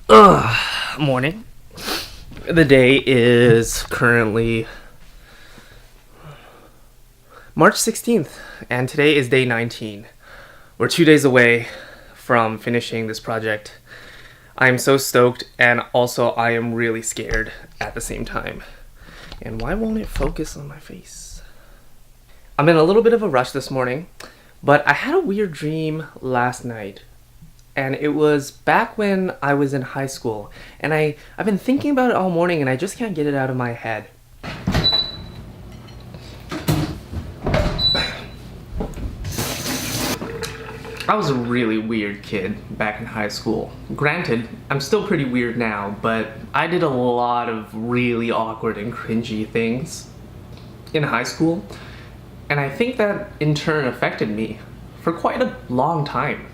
Morning. The day is currently March 16th, and today is day 19. We're 2 days away from finishing this project. I'm so stoked, and also I am really scared at the same time. And why won't it focus on my face? I'm in a little bit of a rush this morning, but I had a weird dream last night. And it was back when I was in high school. And I've been thinking about it all morning and I just can't get it out of my head. I was a really weird kid back in high school. Granted, I'm still pretty weird now, but I did a lot of really awkward and cringy things in high school. And I think that in turn affected me for quite a long time.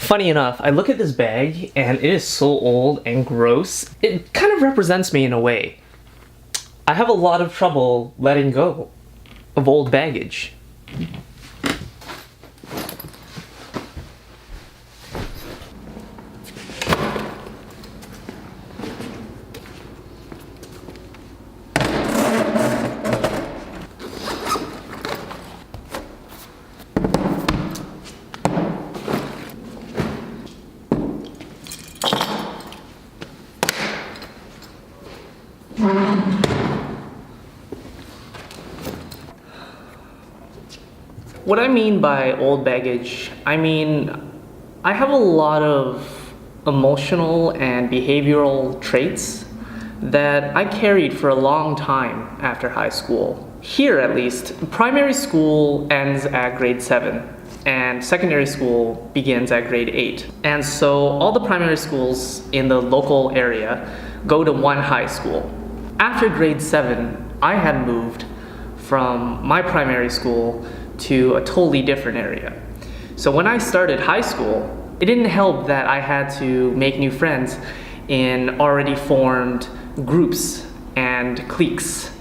Funny enough, I look at this bag and it is so old and gross. It kind of represents me in a way. I have a lot of trouble letting go of old baggage. What I mean by old baggage, I have a lot of emotional and behavioral traits that I carried for a long time after high school. Here at least, primary school ends at grade 7 and secondary school begins at grade 8. And so all the primary schools in the local area go to one high school. After grade 7, I had moved from my primary school to a totally different area. So when I started high school, it didn't help that I had to make new friends in already formed groups and cliques.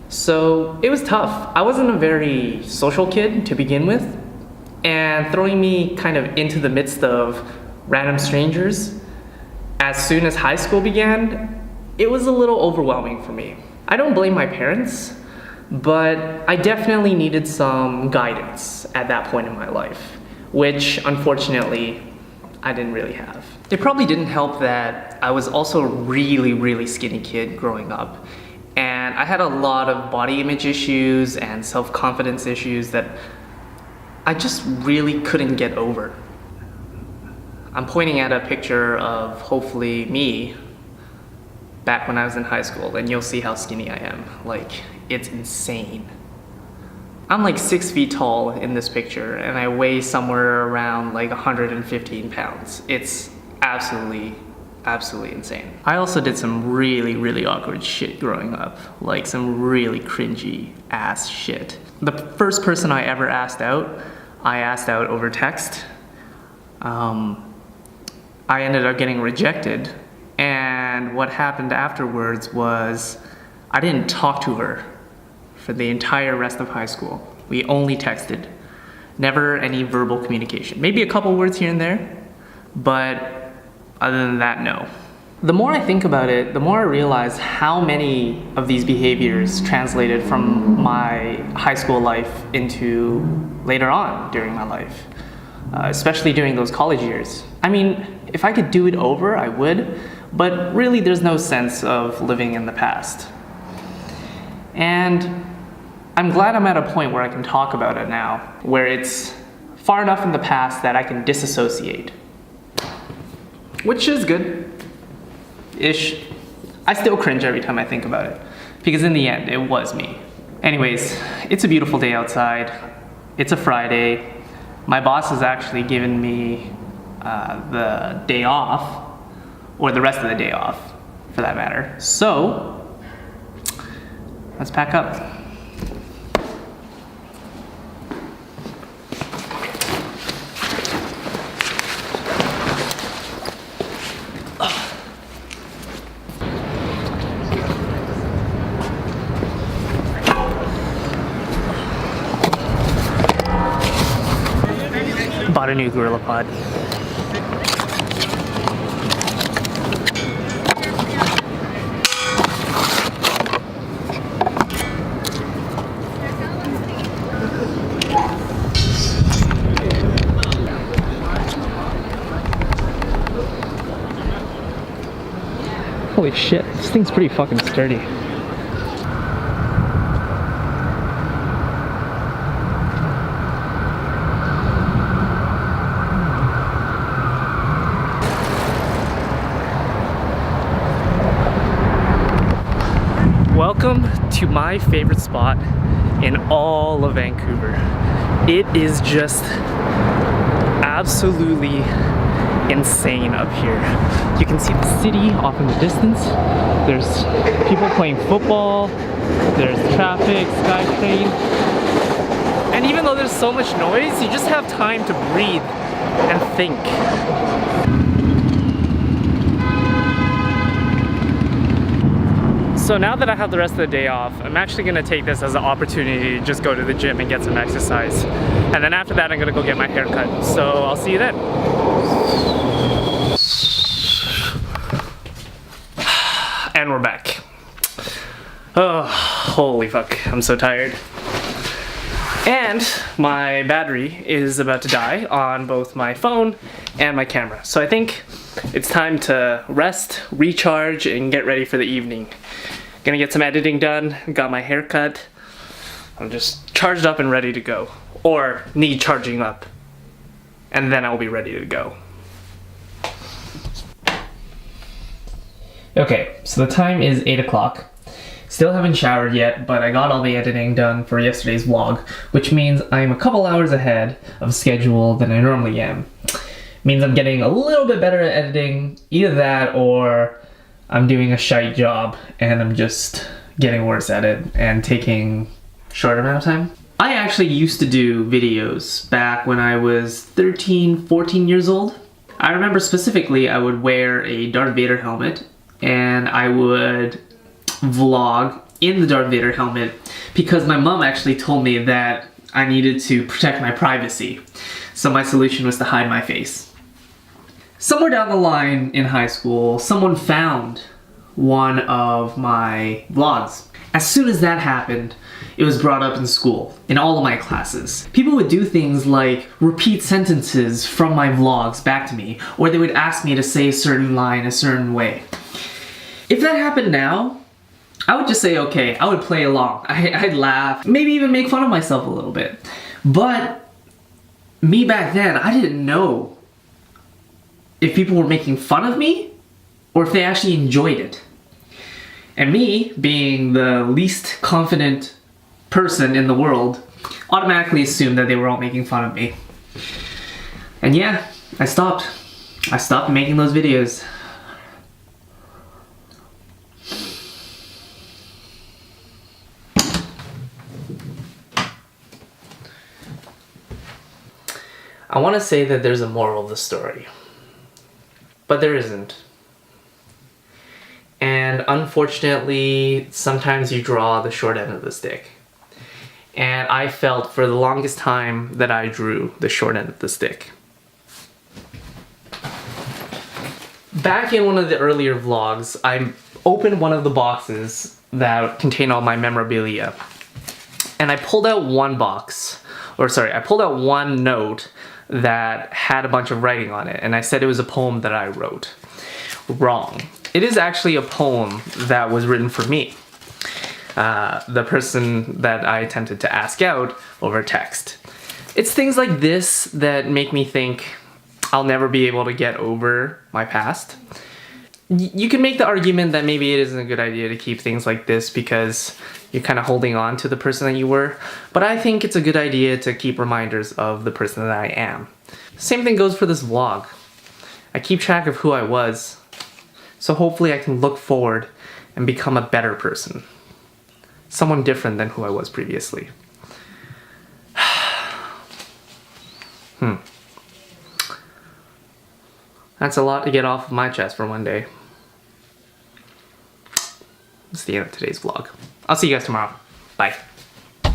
So it was tough. I wasn't a very social kid to begin with, and throwing me kind of into the midst of random strangers as soon as high school began, it was a little overwhelming for me. I don't blame my parents, but I definitely needed some guidance at that point in my life, which unfortunately I didn't really have. It probably didn't help that I was also a really, really skinny kid growing up, and I had a lot of body image issues and self-confidence issues that I just really couldn't get over. I'm pointing at a picture of hopefully me back when I was in high school, and you'll see how skinny I am. Like, it's insane. I'm like 6 feet tall in this picture, and I weigh somewhere around like 115 pounds. It's absolutely insane. I also did some really, really awkward shit growing up, like some really cringy ass shit. The first person I ever asked out, I asked out over text. I ended up getting rejected, and what happened afterwards was I didn't talk to her for the entire rest of high school. We only texted. Never any verbal communication. Maybe a couple words here and there, but other than that, no. The more I think about it, the more I realize how many of these behaviors translated from my high school life into later on during my life, especially during those college years. I mean, if I could do it over, I would, but really there's no sense of living in the past. And I'm glad I'm at a point where I can talk about it now, where it's far enough in the past that I can disassociate. Which is good-ish. I still cringe every time I think about it, because in the end, it was me. Anyways, it's a beautiful day outside. It's a Friday. My boss has actually given me the day off, or the rest of the day off, for that matter. So, let's pack up. Bought a new Gorilla Pod. Holy shit, this thing's pretty fucking sturdy. Welcome to my favorite spot in all of Vancouver. It is just absolutely insane up here. You can see the city off in the distance. There's people playing football, there's traffic, SkyTrain. And even though there's so much noise, you just have time to breathe and think. So now that I have the rest of the day off, I'm actually gonna take this as an opportunity to just go to the gym and get some exercise. And then after that, I'm gonna go get my hair cut. So I'll see you then. And we're back. Oh, holy fuck, I'm so tired. And my battery is about to die on both my phone and my camera. So I think it's time to rest, recharge, and get ready for the evening. Gonna get some editing done, got my hair cut. I'm just charged up and ready to go. Or need charging up. And then I'll be ready to go. Okay, so the time is 8 o'clock. Still haven't showered yet, but I got all the editing done for yesterday's vlog, which means I'm a couple hours ahead of schedule than I normally am. Means I'm getting a little bit better at editing, either that or I'm doing a shite job and I'm just getting worse at it and taking a short amount of time. I actually used to do videos back when I was 13, 14 years old. I remember specifically I would wear a Darth Vader helmet and I would vlog in the Darth Vader helmet because my mom actually told me that I needed to protect my privacy. So my solution was to hide my face. Somewhere down the line in high school, someone found one of my vlogs. As soon as that happened, it was brought up in school, in all of my classes. People would do things like repeat sentences from my vlogs back to me, or they would ask me to say a certain line a certain way. If that happened now, I would just say okay, I would play along. I'd laugh, maybe even make fun of myself a little bit. But me back then, I didn't know if people were making fun of me or if they actually enjoyed it. And me, being the least confident person in the world, automatically assumed that they were all making fun of me. And yeah, I stopped. I stopped making those videos. I want to say that there's a moral of the story. But there isn't. And unfortunately, sometimes you draw the short end of the stick. And I felt for the longest time that I drew the short end of the stick. Back in one of the earlier vlogs, I opened one of the boxes that contained all my memorabilia. And I pulled out one note that had a bunch of writing on it, and I said it was a poem that I wrote. Wrong. It is actually a poem that was written for me. The person that I attempted to ask out over text. It's things like this that make me think I'll never be able to get over my past. You can make the argument that maybe it isn't a good idea to keep things like this because you're kind of holding on to the person that you were, but I think it's a good idea to keep reminders of the person that I am. Same thing goes for this vlog. I keep track of who I was, so hopefully I can look forward and become a better person. Someone different than who I was previously. That's a lot to get off of my chest for one day. That's the end of today's vlog. I'll see you guys tomorrow. Bye.